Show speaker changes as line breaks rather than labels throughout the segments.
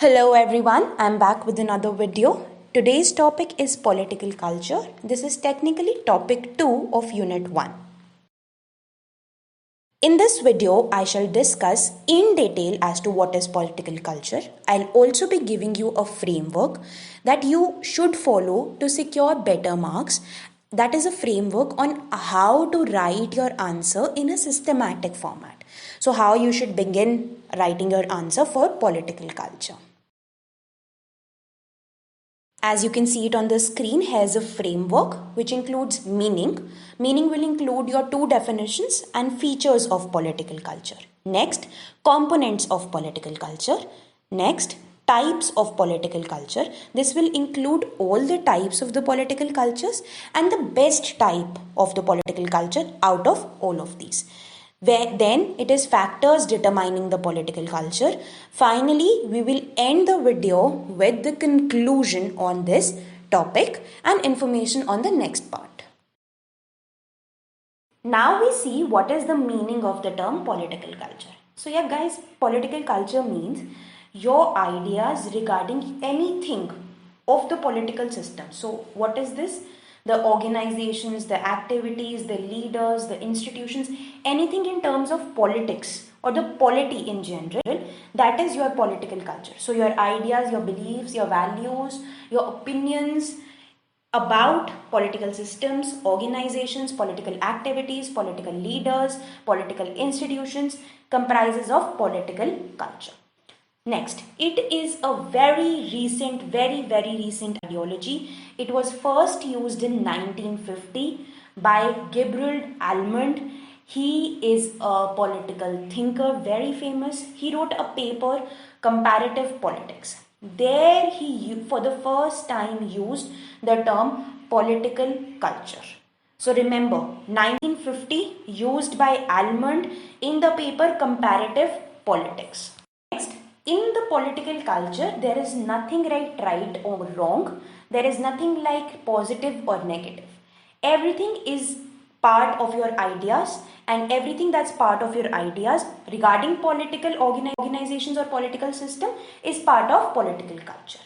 Hello everyone, I'm back with another video. Today's topic is political culture. This is technically topic 2 of unit 1. In this video, I shall discuss in detail as to what is political culture. I'll also be giving you a framework that you should follow to secure better marks. That is a framework on how to write your answer in a systematic format. So, how you should begin writing your answer for political culture. As you can see it on the screen, here's a framework which includes meaning. Meaning will include your two definitions and features of political culture. Next, components of political culture. Next, types of political culture. This will include all the types of the political cultures and the best type of the political culture out of all of these. Then it is factors determining the political culture. Finally, we will end the video with the conclusion on this topic and information on the next part. Now we see what is the meaning of the term political culture. So yeah guys, political culture means your ideas regarding anything of the political system. So what is this? The organizations, the activities, the leaders, the institutions, anything in terms of politics or the polity in general, that is your political culture. So your ideas, your beliefs, your values, your opinions about political systems, organizations, political activities, political leaders, political institutions comprises of political culture. Next, it is a very recent ideology. It was first used in 1950 by Gabriel Almond. He is a political thinker, very famous. He wrote a paper, Comparative Politics. There he, for the first time, used the term political culture. So remember, 1950 used by Almond in the paper Comparative Politics. Next, in the political culture, there is nothing right or wrong. There is nothing like positive or negative. Everything is part of your ideas, and everything that's part of your ideas regarding political organizations or political system is part of political culture.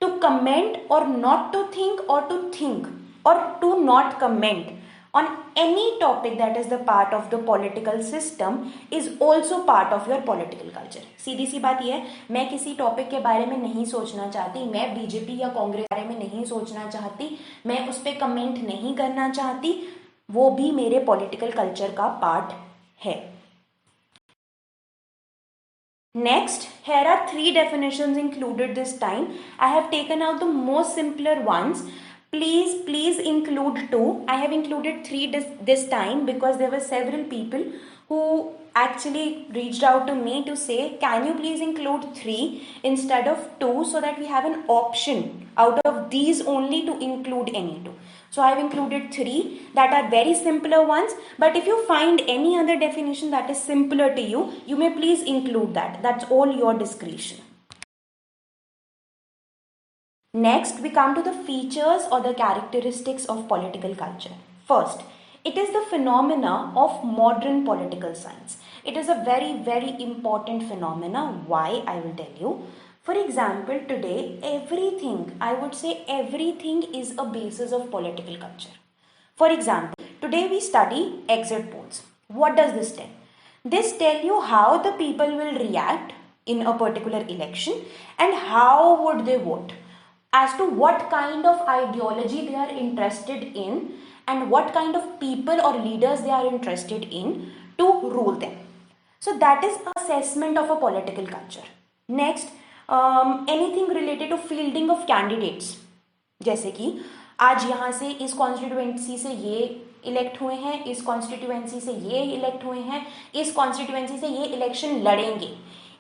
To comment or not to think or to not comment on any topic that is the part of the political system is also part of your political culture. सीधी सी बात यह है, मैं किसी topic के बारे में नहीं सोचना चाहती, मैं बीजेपी या कांग्रेस के बारे में नहीं सोचना चाहती, मैं उस पर कमेंट नहीं करना चाहती, वो भी मेरे पॉलिटिकल कल्चर का पार्ट है. Next, here are 3 definitions included this time. I have taken out the most simpler ones. Please include 2. I have included 3 this time because there were several people who actually reached out to me to say, can you please include 3 instead of 2 so that we have an option out of these only to include any 2. So I have included 3 that are very simpler ones, but if you find any other definition that is simpler to you, you may please include that. That's all your discretion. Next, we come to the features or the characteristics of political culture. First, it is the phenomena of modern political science. It is a very important phenomena. Why? I will tell you. For example, today, I would say everything is a basis of political culture. For example, today we study exit polls. What does this tell? This tells you how the people will react in a particular election and how would they vote, as to what kind of ideology they are interested in and what kind of people or leaders they are interested in to rule them. So that is assessment of a political culture. Next, anything related to fielding of candidates, जैसे कि आज यहाँ से इस constituency से ये elect हुए हैं, इस कॉन्स्टिट्यूएंसी से ये इलेक्ट हुए हैं, इस कॉन्स्टिट्यूएंसी से ये इलेक्शन लड़ेंगे,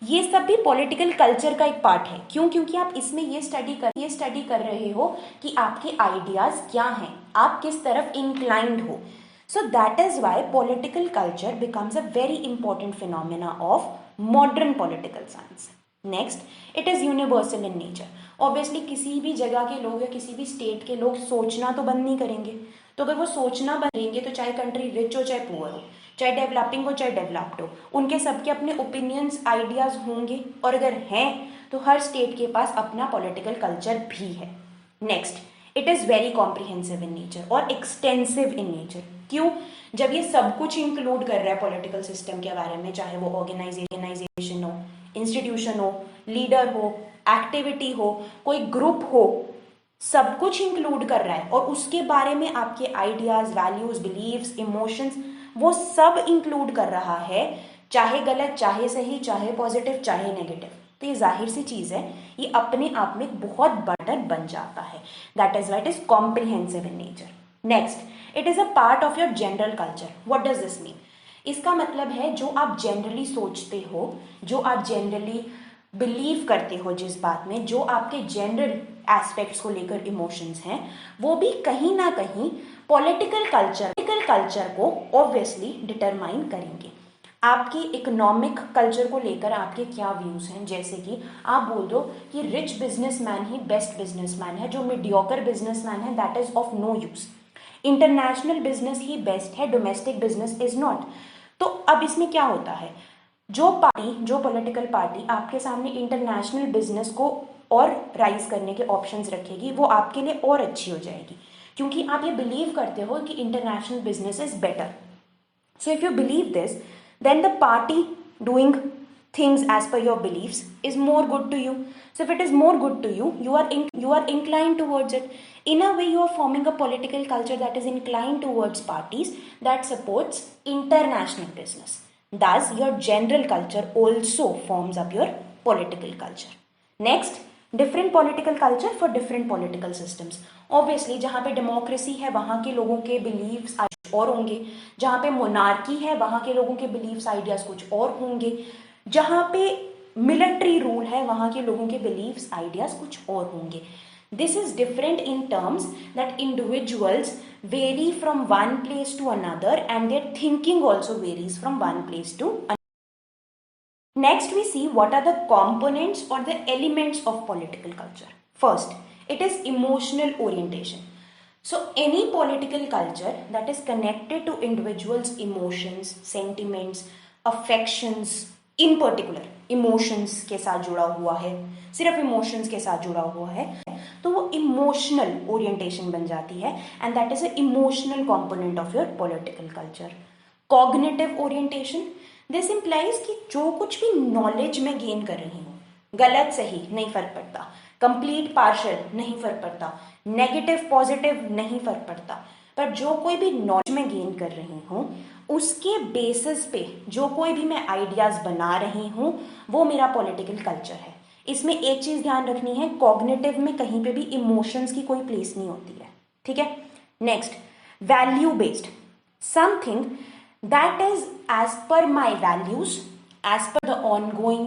ये सब भी पॉलिटिकल कल्चर का एक पार्ट है. क्यों? क्योंकि आप इसमें ये स्टडी कर रहे हो कि आपके आइडियाज क्या हैं, आप किस तरफ इंक्लाइंड हो. So that is why political culture becomes a very important phenomena of modern political science. Next, it is universal in nature. Obviously किसी भी जगह के लोग या किसी भी स्टेट के लोग सोचना तो बंद नहीं करेंगे. तो अगर वो सोचना बंद करेंगे तो चाहे कंट्री रिच हो चाहे पुअर हो, चाहे डेवलपिंग हो चाहे डेवलप्ड हो, उनके सबके अपने ओपिनियंस आइडियाज होंगे, और अगर हैं तो हर स्टेट के पास अपना पॉलिटिकल कल्चर भी है। Next, it is very comprehensive in nature और एक्सटेंसिव इन नेचर। क्यों? जब ये सब कुछ इंक्लूड कर रहा है पॉलिटिकल सिस्टम के बारे में, चाहे वो ऑर्गेनाइजेशन हो, इंस्टीट्यूशन हो, लीडर हो, एक्टिविटी हो, कोई ग्रुप हो, सब कुछ इंक्लूड कर रहा है, और उसके बारे में आपके आइडियाज, वैल्यूज, बिलीव्स, इमोशंस, वो सब इंक्लूड कर रहा है, चाहे गलत, चाहे सही, चाहे पॉजिटिव, चाहे नेगेटिव। तो ये जाहिर सी चीज है, ये अपने आप में एक बहुत बड़ा बन जाता है। That is what is comprehensive in nature. Next, it is a part of your general culture. What does this mean? इसका मतलब है जो आप जनरली सोचते हो, जो आप जनरली बिलीव करते हो, जिस बात में, जो आपके जनरल एस्पेक्ट्स को लेकर इमोशंस हैं, वो भी कहीं ना कहीं पॉलिटिकल कल्चर को ऑब्वियसली डिटरमाइन करेंगे। आपकी इकोनॉमिक कल्चर को लेकर आपके क्या व्यूज हैं, जैसे कि आप बोल दो कि रिच बिजनेसमैन ही बेस्ट बिजनेसमैन है, जो मीडियोकर बिजनेसमैन है that is of no use, international business ही बेस्ट है, डोमेस्टिक बिजनेस इज नॉट। तो अब इसमें क्या होता है, जो पॉलिटिकल पार्टी आपके सामने इंटरनेशनल बिजनेस को और राइज करने के ऑप्शंस रखेगी, वो आपके लिए और अच्छी हो जाएगी, क्योंकि आप ये बिलीव करते हो कि international business is better. So if you believe this, then the party doing things as per your beliefs is more good to you. So if it is more good to you, you are inclined towards it. In a way, you are forming a political culture that is inclined towards parties that supports international business. Thus, your general culture also forms up your political culture. Next, different political culture for different political systems. Obviously जहाँ पे democracy है वहाँ के लोगों के beliefs और होंगे, जहाँ पे मोनार्की है वहाँ के लोगों के बिलीव्स आइडियाज कुछ और होंगे, जहाँ पे मिलिट्री रूल है वहाँ के लोगों के बिलीव्स आइडियाज कुछ और होंगे। This is different in terms that individuals vary from one place to another and their thinking also varies from one place to another. Next, we see what are the components or the elements of political culture. First, it is emotional orientation. So, any political culture that is connected to individuals' emotions, sentiments, affections, in particular, emotions के साथ जुड़ा हुआ है, सिर्फ emotions के साथ जुड़ा हुआ है, तो वो emotional orientation बन जाती है, and that is an emotional component of your political culture. Cognitive orientation. This implies कि जो कुछ भी नॉलेज में गेन कर रही हूँ, गलत सही नहीं फर्क पड़ता, कंप्लीट पार्शियल नहीं फर्क पड़ता, नेगेटिव पॉजिटिव नहीं फर्क पड़ता, पर जो कोई भी नॉलेज में गेन कर रही हूँ उसके बेसिस पे जो कोई भी मैं आइडियाज बना रही हूँ वो मेरा पॉलिटिकल कल्चर है। इसमें एक चीज ध्यान रखनी है, कॉग्निटिव में कहीं पे भी इमोशंस की कोई प्लेस नहीं होती है, ठीक है। Next, value based, something that is as per my values, as per the ongoing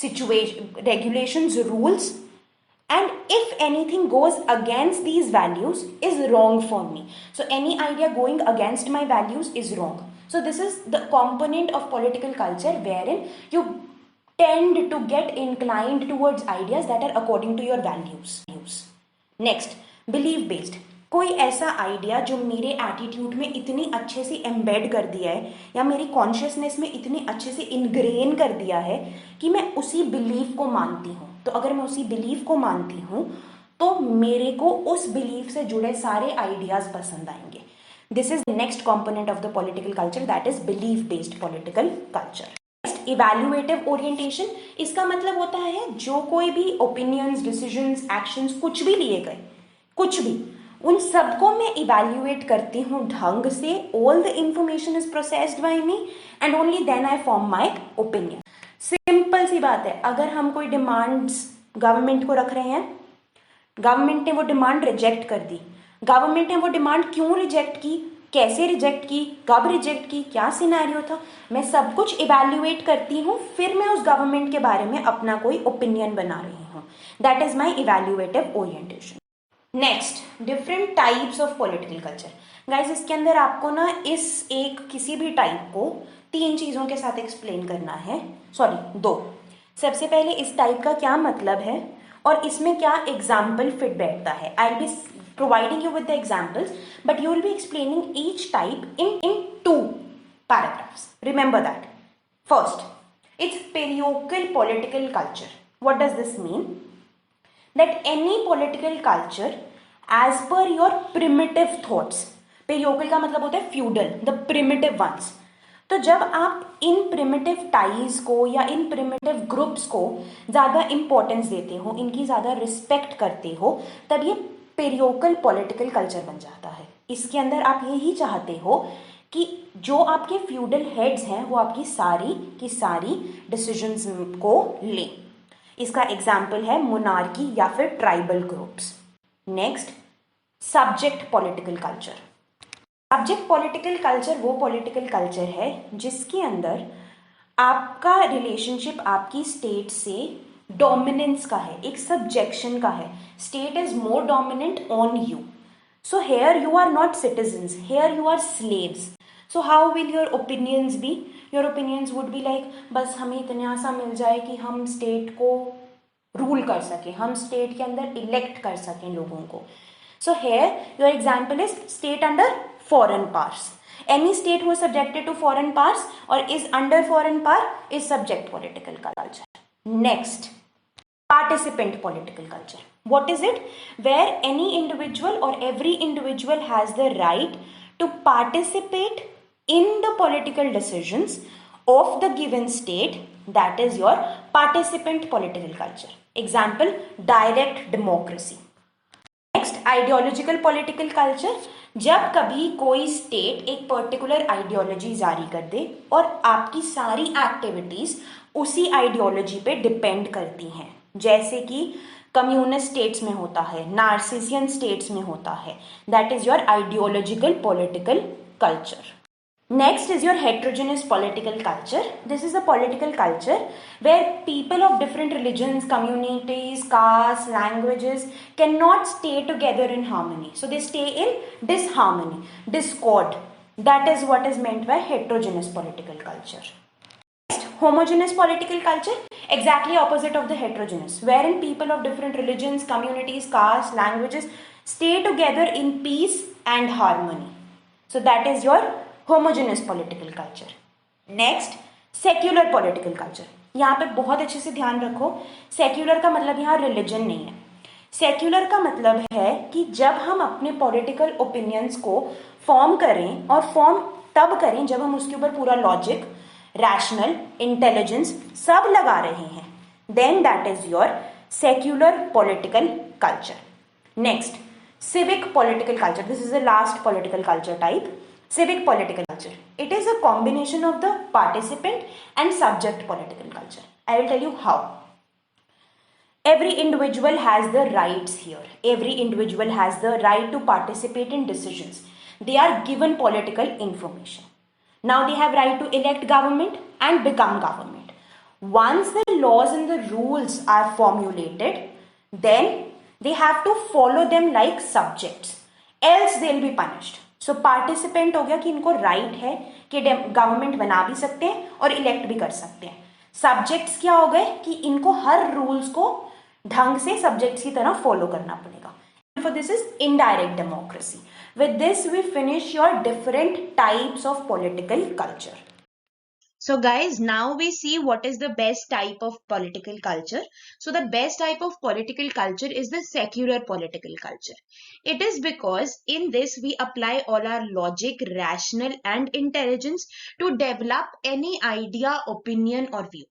situation, regulations, rules, and if anything goes against these values is wrong for me. So any idea going against my values is wrong. So this is the component of political culture wherein you tend to get inclined towards ideas that are according to your values. Next, belief based. कोई ऐसा idea जो मेरे attitude में इतनी अच्छे से embed कर दिया है या मेरी कॉन्शियसनेस में इतनी अच्छे से इनग्रेन कर दिया है कि मैं उसी बिलीफ को मानती हूँ। तो अगर मैं उसी बिलीफ को मानती हूँ तो मेरे को उस बिलीफ से जुड़े सारे आइडियाज पसंद आएंगे। This is next component of the political culture, that is belief based political culture. Next, evaluative orientation. इसका मतलब होता है जो कोई भी ओपिनियंस, डिसीजंस, एक्शंस कुछ भी लिए गए, कुछ भी, उन सबको मैं इवैल्यूएट करती हूँ ढंग से, all the information is processed by me and only then I form my opinion. Simple सी बात है, अगर हम कोई डिमांड्स गवर्नमेंट को रख रहे हैं, गवर्नमेंट ने वो डिमांड रिजेक्ट कर दी, गवर्नमेंट ने वो डिमांड क्यों रिजेक्ट की, कैसे रिजेक्ट की, कब रिजेक्ट की, क्या सिनेरियो था, मैं सब कुछ इवैल्यूएट करती हूँ, फिर मैं उस गवर्नमेंट के बारे में अपना कोई ओपिनियन बना रही हूँ। That is my evaluative orientation. Next, different types of political culture. Guys इसके अंदर आपको ना इस एक किसी भी टाइप को 3 चीजों के साथ एक्सप्लेन करना है, सॉरी 2। सबसे पहले इस टाइप का क्या मतलब है और इसमें क्या एग्जाम्पल फिट बैठता है। I will be providing you with the examples but you will be explaining each type in 2 paragraphs. Remember that. First, it's parochial political culture. What does this mean? That any political culture as per your primitive thoughts. Parochial का मतलब होता है feudal, the primitive ones. तो जब आप इन primitive ties को या इन primitive groups को ज़्यादा इंपॉर्टेंस देते हो, इनकी ज़्यादा रिस्पेक्ट करते हो, तब ये पेरियोकल पॉलिटिकल कल्चर बन जाता है. इसके अंदर आप यही चाहते हो कि जो आपके फ्यूडल हेड्स हैं वो आपकी सारी की सारी डिसीजंस को लें. इसका एग्जाम्पल है मोनार्की या फिर tribal groups. Next, subject political culture. Subject political culture वो पॉलिटिकल कल्चर है जिसके अंदर आपका रिलेशनशिप आपकी स्टेट से डोमिनेंस का है, एक सब्जेक्शन का है. State is more dominant on you. So here you are not citizens, here you are slaves. So how will your opinions be? Your opinions would be like बस हमें इतना सा मिल जाए कि हम स्टेट को रूल कर सकें, हम स्टेट के अंदर इलेक्ट कर सकें लोगों को. So here your example is state under foreign powers. Any state who is subjected to foreign powers or is under foreign power is subject political culture. Next, participant political culture. What is it? Where any individual or every individual has the right to participate in the political decisions of the given state. That is your participant political culture. Example, direct democracy. Next, ideological political culture. जब कभी कोई state एक particular ideology जारी कर दे और आपकी सारी activities उसी आइडियोलॉजी पे डिपेंड करती हैं, जैसे कि कम्युनिस्ट स्टेट्स में होता है, नार्सिसियन स्टेट्स में होता है. That is your ideological political culture. Next is your heterogeneous political culture. This is a political culture where people of different religions, communities, castes, languages cannot stay together in harmony. So they stay in disharmony, discord. That is what is meant by heterogeneous political culture. Next, homogeneous political culture, exactly opposite of the heterogeneous, wherein people of different religions, communities, castes, languages stay together in peace and harmony. So that is your homogeneous political culture. Next, secular political culture. यहाँ पे बहुत अच्छे से ध्यान रखो, secular का मतलब यहाँ रिलीजन नहीं है. सेक्युलर का मतलब है कि जब हम अपने पॉलिटिकल ओपिनियंस को फॉर्म करें, और फॉर्म तब करें जब हम उसके ऊपर पूरा लॉजिक, रैशनल, इंटेलिजेंस सब लगा रहे हैं, then that is your secular political culture. Next, civic political culture. This is the last political culture type. Civic political culture. It is a combination of the participant and subject political culture. I will tell you how. Every individual has the rights here. Every individual has the right to participate in decisions. They are given political information. Now they have right to elect government and become government. Once the laws and the rules are formulated, then they have to follow them like subjects, else they'll be punished. So participant हो गया कि इनको right है कि government बना भी सकते हैं और इलेक्ट भी कर सकते हैं. सब्जेक्ट्स क्या हो गए कि इनको हर रूल्स को ढंग से सब्जेक्ट्स की तरह फॉलो करना पड़ेगा. For this is indirect democracy. With this we finish your different types of political culture. So guys, now we see what is the best type of political culture. So the best type of political culture is the secular political culture. It is because in this we apply all our logic, rational and intelligence to develop any idea, opinion or view.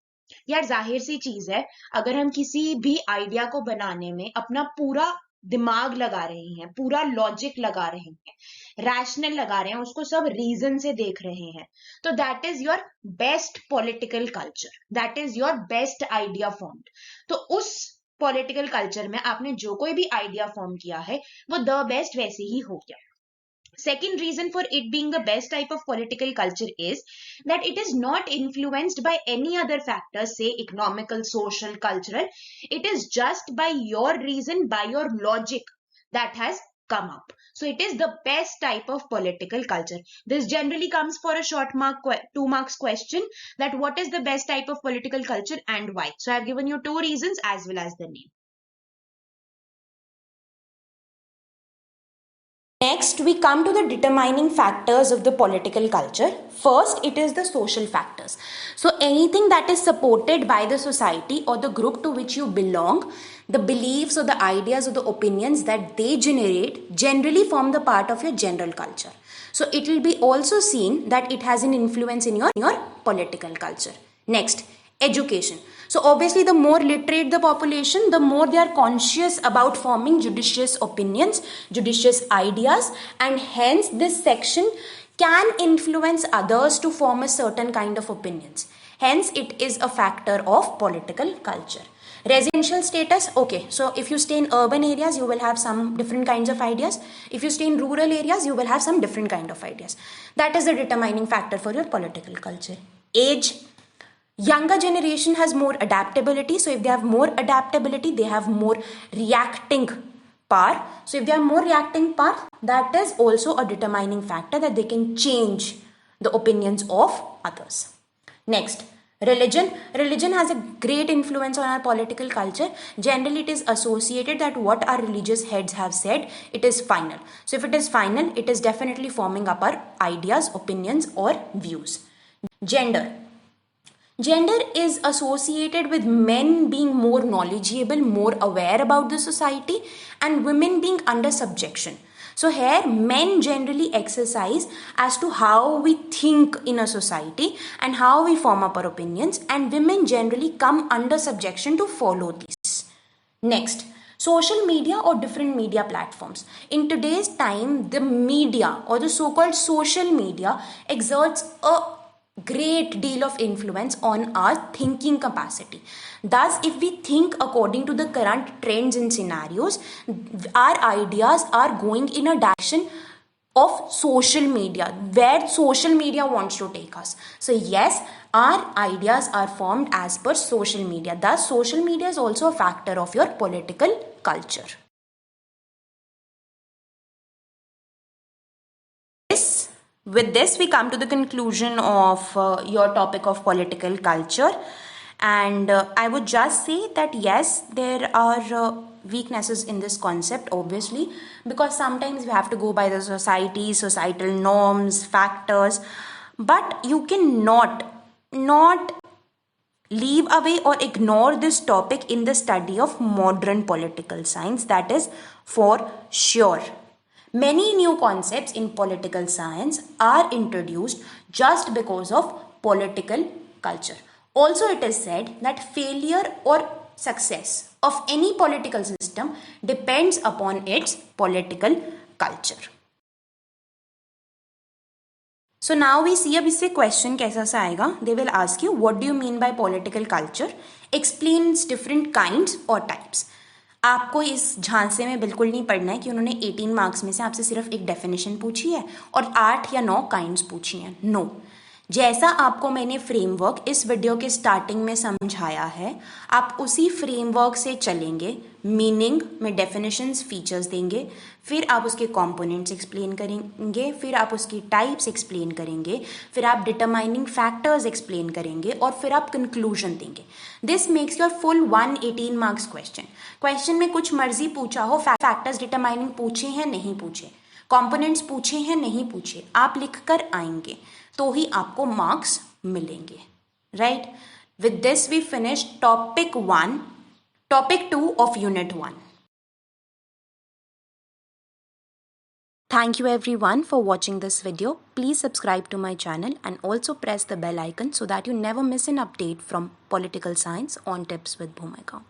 यार जाहिर सी चीज है, अगर हम किसी भी idea को बनाने में अपना पूरा दिमाग लगा रहे हैं, पूरा लॉजिक लगा रहे हैं, रैशनल लगा रहे हैं, उसको सब रीजन से देख रहे हैं, तो that is your best political culture, that is your best idea formed. तो उस पॉलिटिकल कल्चर में आपने जो कोई भी आइडिया फॉर्म किया है वो द बेस्ट वैसे ही हो गया. Second reason for it being the best type of political culture is that it is not influenced by any other factors, say economical, social, cultural. It is just by your reason, by your logic that has come up. So it is the best type of political culture. This generally comes for a short mark, 2 marks question, that what is the best type of political culture and why. So I have given you 2 reasons as well as the name. Next, we come to the determining factors of the political culture. First, it is the social factors. So, anything that is supported by the society or the group to which you belong, the beliefs or the ideas or the opinions that they generate generally form the part of your general culture. So, it will be also seen that it has an influence in your political culture. Next, education. So obviously the more literate the population, the more they are conscious about forming judicious opinions, judicious ideas, and hence this section can influence others to form a certain kind of opinions. Hence it is a factor of political culture. Residential status, okay, so if you stay in urban areas, you will have some different kinds of ideas. If you stay in rural areas, you will have some different kind of ideas. That is the determining factor for your political culture. Age. Younger generation has more adaptability. So if they have more adaptability, they have more reacting power. So if they have more reacting power, that is also a determining factor that they can change the opinions of others. Next, religion. Religion has a great influence on our political culture. Generally, it is associated that what our religious heads have said, it is final. So if it is final, it is definitely forming up our ideas, opinions, or views. Gender. Gender is associated with men being more knowledgeable, more aware about the society, and women being under subjection. So here men generally exercise as to how we think in a society and how we form up our opinions, and women generally come under subjection to follow these. Next, social media or different media platforms. In today's time, the media or the so-called social media exerts a great deal of influence on our thinking capacity. Thus, if we think according to the current trends and scenarios, our ideas are going in a direction of social media, where social media wants to take us. So yes, our ideas are formed as per social media. Thus, social media is also a factor of your political culture. With this, we come to the conclusion of your topic of political culture. And I would just say that yes, there are weaknesses in this concept, obviously, because sometimes we have to go by the society, societal norms, factors, but you cannot not leave away or ignore this topic in the study of modern political science. That is for sure. Many new concepts in political science are introduced just because of political culture. Also, it is said that failure or success of any political system depends upon its political culture. So now we see अब इससे question कैसा सा आएगा. They will ask you, what do you mean by political culture? Explains different kinds or types. आपको इस झांसे में बिल्कुल नहीं पढ़ना है कि उन्होंने 18 मार्क्स में से आपसे सिर्फ एक डेफिनेशन पूछी है और 8 या 9 काइंड्स पूछी हैं. नो, जैसा आपको मैंने फ्रेमवर्क इस वीडियो के स्टार्टिंग में समझाया है, आप उसी फ्रेमवर्क से चलेंगे. मीनिंग में डेफिनेशंस, फीचर्स देंगे, फिर आप उसके कंपोनेंट्स एक्सप्लेन करेंगे, फिर आप उसकी टाइप्स एक्सप्लेन करेंगे, फिर आप डिटरमाइनिंग फैक्टर्स एक्सप्लेन करेंगे और फिर आप कंक्लूजन देंगे. This makes your full 118 marks question. Question में कुछ मर्जी पूछा हो, फैक्टर्स डिटरमाइनिंग पूछे हैं नहीं पूछे, कंपोनेंट्स पूछे हैं नहीं पूछे, आप लिख कर आएंगे तो ही आपको मार्क्स मिलेंगे. Right. With this we finish topic 1, topic 2 of unit 1. Thank you everyone for watching this video. Please subscribe to my channel and also press the bell icon so that you never miss an update from political science on Tips with Bhumika.